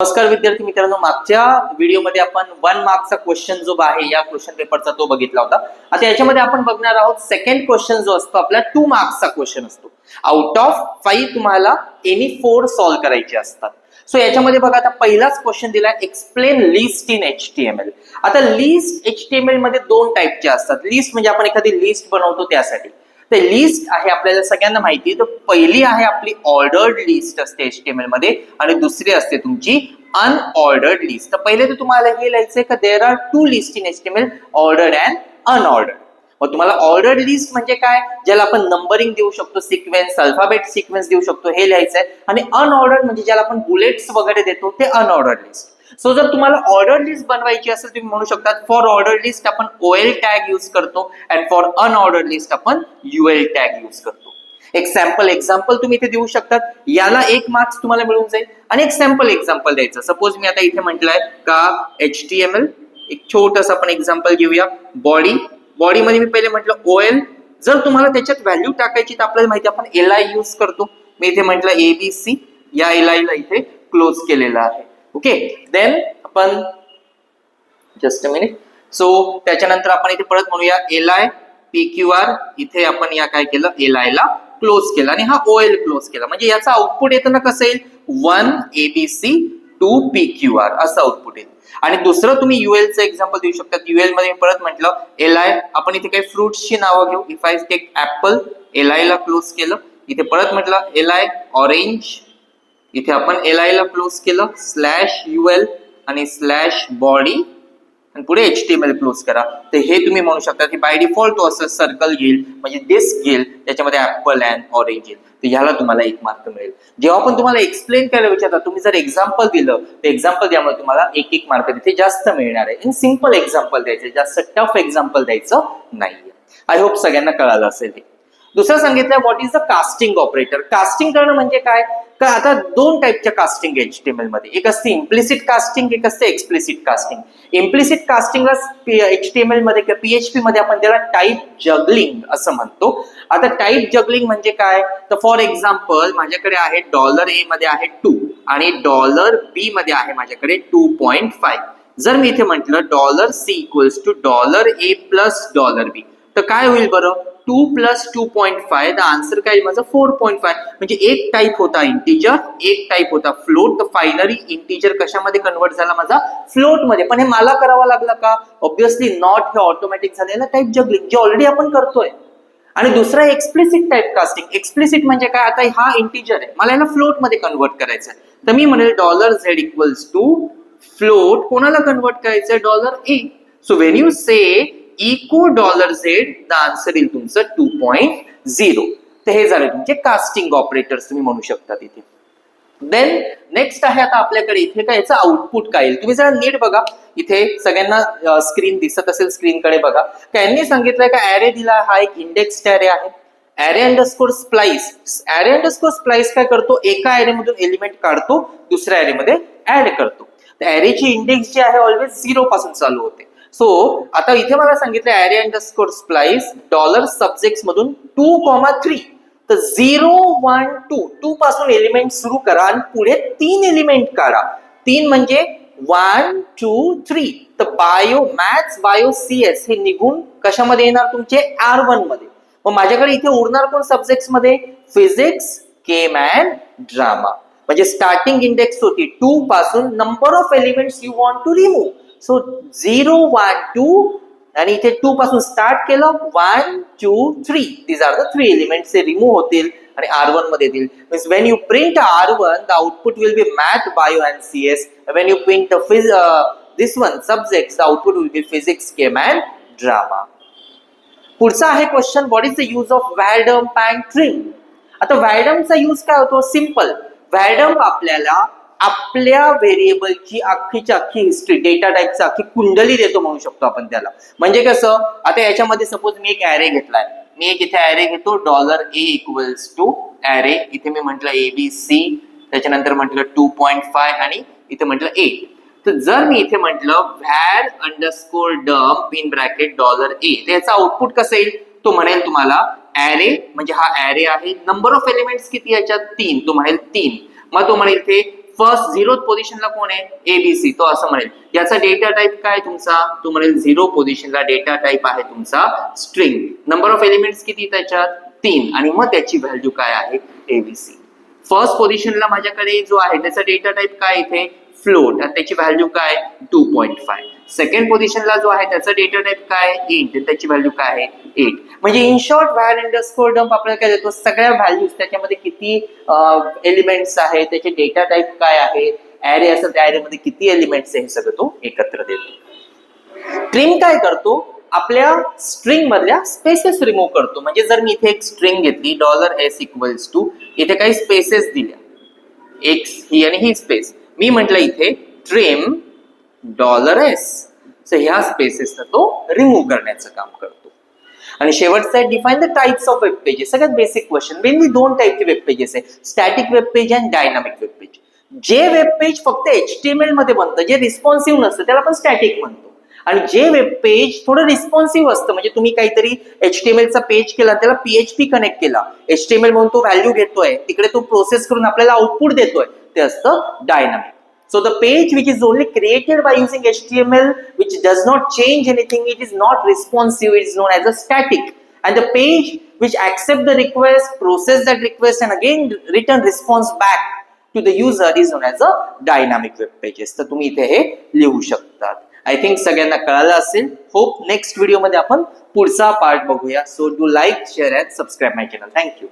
नमस्कार विद्यार्थी मित्रांनो, मागच्या व्हिडिओमध्ये आपण 1 मार्कचा क्वेश्चन जो आहे या क्वेश्चन पेपरचा तो बघितला होता. आता याच्यामध्ये आपण बघणार आहोत सेकंड क्वेश्चन जो असतो आपला 2 मार्क्सचा क्वेश्चन असतो. आउट ऑफ 5 तुम्हाला एनी 4 सॉल्व्ह करायचे असतात. सो याच्यामध्ये बघा, आता पहिलाच क्वेश्चन दिलाय, एक्सप्लेन लिस्ट इन HTML. आता लिस्ट HTML मध्ये दोन टाइपचे असतात. लिस्ट म्हणजे आपण एखादी लिस्ट बनवतो त्यासाठी. तर लिस्ट आहे आपल्याला सगळ्यांना माहिती आहे. तर पहिली आहे आपली ऑर्डर्ड लिस्ट असते HTML मध्ये आणि दुसरी असते तुमची अनऑर्डर्ड लिस्ट. तर पहिले तर तुम्हाला हे लिहायचंय का there are 2 list in HTML, ordered and unordered. मग तुम्हाला ऑर्डर्ड लिस्ट म्हणजे काय, ज्याला आपण नंबरिंग देऊ शकतो, सिक्वेन्स, अल्फाबेट सिक्वेन्स देऊ शकतो, हे लिहायचंय. आणि अनऑर्डर्ड म्हणजे ज्याला आपण बुलेट्स वगैरे देतो ते अनऑर्डर्ड लिस्ट. सो जर तुम्हाला ऑर्डर लिस्ट बनवायची असेल तुम्ही म्हणू शकता फॉर ऑर्डर लिस्ट आपण OL टॅग यूज करतो अँड फॉर अनऑर्डर लिस्ट आपण UL टॅग यूज करतो. एक सॅम्पल एक्झाम्पल तुम्ही इथे देऊ शकतात, याला 1 मार्क्स तुम्हाला मिळून जाईल. आणि एक सॅम्पल एक्झाम्पल द्यायचं. सपोज मी आता इथे म्हटलंय का HTML, एक छोटस आपण एक्झाम्पल घेऊया. बॉडी, बॉडी मध्ये मी पहिले म्हटलं OL. जर तुम्हाला त्याच्यात व्हॅल्यू टाकायची तर आपल्याला माहिती आपण LI यूज करतो. मी इथे म्हटलं ABC, या LI ला इथे क्लोज केलेला आहे. ओके, देन आपण जस्ट अ मिनिट. सो त्याच्यानंतर आपण इथे परत म्हणूया LI PQR, इथे आपण या काय केलं, LI ला क्लोज केला आणि हा OL क्लोज केला. म्हणजे याचा आउटपुट येताना कसं येईल, 1 ABC 2 PQR असं आउटपुट येईल. आणि दुसरं तुम्ही UL चं एक्झाम्पल देऊ शकता. UL मध्ये मी परत म्हटलं LI, आपण इथे काही फ्रुट्सची नावं घेऊ. If I take apple, LI ला क्लोज केलं. इथे परत म्हटलं LI ऑरेंज, इथे आपण LI ला क्लोज केलं, /UL आणि /बॉडी आणि पुढे HTML क्लोज करा. तर हे तुम्ही म्हणू शकता की बाय डिफॉल्ट तो असं सर्कल घेईल, म्हणजे डिस्क घेईल, त्याच्यामध्ये ऍपल अँड ऑरेंज येईल. तर ह्याला तुम्हाला 1 मार्क मिळेल. जेव्हा पण तुम्हाला एक्सप्लेन करायला विचारतात, तुम्ही जर एक्झाम्पल दिलं तर एक्झाम्पल त्यामुळे तुम्हाला 1 मार्क तिथे जास्त मिळणार आहे. इन सिंपल एक्झाम्पल द्यायचे, जास्त टफ एक्झाम्पल द्यायचं नाहीये. आय होप सगळ्यांना कळालं असेल हे. दुसरं सांगितलं what is the casting operator. Casting करणं म्हणजे काय, का आता 2 टाइपच्या कास्टिंग HTML मध्ये, एक असते इम्प्लिसिट कास्टिंग, एक असते एक्सप्लिसिट कास्टिंग. इम्प्लिसिट कास्टिंगला HTML मध्ये किंवा PHP मध्ये आपण त्याला टाइप जगलिंग असं म्हणतो. आता टाइप जगलिंग म्हणजे काय, तर फॉर एक्झाम्पल माझ्याकडे आहे $A मध्ये आहे 2 आणि $B मध्ये आहे माझ्याकडे 2.5. जर मी इथे म्हटलं $C equals to $A plus $B, तर काय होईल बरं, 2 प्लस 2.5, द आन्सर काय माझं 4.5. म्हणजे एक टाइप होता इंटीजर, एक टाइप होता फ्लोट. तर फायनली इंटीजर कशामध्ये कन्वर्ट झाला माझा, फ्लोट मध्ये. पण हे मला करावं लागलं का, ऑब्विसली नॉट, हे ऑटोमॅटिक झालेलं टाइप जगलिंग जे ऑलरेडी आपण करतोय. आणि दुसरा एक्सप्लिसिट टाइप कास्टिंग. एक्सप्लिसिट म्हणजे काय, आता हा इंटीजर आहे, मला याला फ्लोट मध्ये कन्वर्ट करायचं आहे. तर मी म्हणेल $Z इक्वल्स टू फ्लोट, कोणाला कन्वर्ट करायचंय, $A. So when you say echo $Z, the answer येईल तुमचं 2.0. तर हे झाले तुमचे कास्टिंग ऑपरेटर्स तुम्ही म्हणू शकता तिथे. देन नेक्स्ट आहे आता आपल्याकडे इथे काय, याचं आउटपुट काय येईल. तुम्ही जरा नीट बघा, इथे सगळ्यांना स्क्रीन दिसत असेल, स्क्रीनकडे बघा. त्यांनी सांगितलंय का ऍरे दिला, हा एक इंडेक्स ऍरे आहे. Array underscore splice, array underscore splice काय करतो, एका ऍरे मधून एलिमेंट काढतो, दुसऱ्या ऍरे मध्ये ऍड करतो. तर ऍरेची इंडेक्स जी आहे ऑलवेज 0 पासून चालू होते. सो आता इथे मला सांगितलं ऍरे अंडरस्कोर स्प्लाइस $subjects मधून 2,3. तर 0 1 2 पासून एलिमेंट सुरू करा आणि पुढे 3 एलिमेंट काढा. 3 म्हणजे 1 2 3. तर बायो, मॅथ्स, बायो, CS हे निघून कशामध्ये येणार, तुमचे R1 मध्ये. मग माझ्याकडे इथे उरणार कोण सब्जेक्ट्स मध्ये, फिजिक्स, केम अँड ड्रामा. म्हणजे स्टार्टिंग इंडेक्स होती 2 पासून, number of elements you want to remove. So 0 1 2 आणि इथे 2 पासून स्टार्ट केलं, 1 2 3. दीज आर द 3 एलिमेंट्स, हे रिमूव्ह होतील आणि R1 मध्ये येतील. Means when you print R1, the output will be math, bio and CS. When you print this one subjects, the output will be physics, chem and drama. पुढचा आहे question, what is the use of var dump and trim. आता व्हॅडम्पचा use काय होतो, simple. व्हॅडम्प आपल्याला आपल्या व्हेरिएबलची अख्खीची अख्खी हिस्ट्री, डेटा टाइपची अख्खी कुंडली देतो म्हणू शकतो आपण त्याला. म्हणजे कसं, आता याच्यामध्ये सपोज मी एक ऍरे घेतलाय, मी एक इथे ऍरे घेतो, $A इक्वल्स टू ऍरे, इथे मी म्हटलं ABC, त्याच्यानंतर म्हटलं 2.5 आणि इथे म्हटलं 8. तर जर मी इथे म्हटलं var underscore dump in bracket $A, तर याचा आउटपुट कसं येईल, तो म्हणेल तुम्हाला ऍरे, म्हणजे हा ऍरे आहे, नंबर ऑफ एलिमेंट्स किती याच्यात 3, तो म्हणेल 3. मग तो म्हणेल इथे फर्स्ट 0th पोझिशनला कोण आहे, एबीसी, तो असं म्हणेल. याचा डेटा टाइप काय तुमचा, तो म्हणेल 0 पोझिशनला डेटा टाइप आहे तुमचा स्ट्रिंग. नंबर ऑफ एलिमेंट्स किती त्याच्यात, 3, आणि मग त्याची व्हॅल्यू काय आहे, एबीसी. फर्स्ट पोझिशनला माझ्याकडे जो आहे त्याचा डेटा टाइप काय इथे, फ्लोट, आणि त्याची व्हॅल्यू काय 2.5. सेकंड पोझिशनला जो आहे त्याचा डेटा टाइप काय, इंट, त्याची व्हॅल्यू काय आहे 8. म्हणजे in short var underscore dump आपल्याला काय देतो, सगळ्या व्हॅल्यूज त्याच्यामध्ये किती एलिमेंट्स आहेत, त्याचे डेटा टाइप काय आहे, ऍरे असेल त्या ऍरेमध्ये किती एलिमेंट्स आहे, हे सगळं तो एकत्र देतो. ट्रिम काय करतो, आपल्या स्ट्रिंग मधल्या स्पेसेस रिमूव्ह करतो. म्हणजे जर मी इथे एक स्ट्रिंग घेतली $s इथे काही स्पेसेस दिल्या, एक्स ही आणि ही स्पेस, मी म्हटलं इथे ट्रिम $s, सो ह्या स्पेसेसला तो रिमूव्ह करण्याचं काम करतो. आणि शेवटचा define the types of web pages. सगळ्यात बेसिक क्वेश्चन. मेनली 2 टाइपचे वेब पेजेस आहे, स्टॅटिक वेब पेज आणि डायनामिक वेब पेज. जे वेब पेज फक्त HTML मध्ये बनतं, जे रिस्पॉन्सिव्ह नसतं, त्याला आपण स्टॅटिक म्हणतो. आणि जे वेब पेज थोडं रिस्पॉन्सिव्ह असतं, म्हणजे तुम्ही काहीतरी HTML चा पेज केला, त्याला PHP कनेक्ट केला, HTML म्हणून तो व्हॅल्यू घेतोय, तिकडे तो प्रोसेस करून आपल्याला आउटपुट देतोय, ते असतं dynamic. So the page which is only created by using HTML, which does not change anything, it is not responsive, it is known as a static. And the page which accept the request, process that request, and again return response back to the user is known as a dynamic web pages. तर तुम्ही इथे हे लिहू शकतात. I think सगळ्यांना कळालं असेल. Hope next video मध्ये आपण पुढचा पार्ट बघूया. So do like, share and subscribe my channel. Thank you.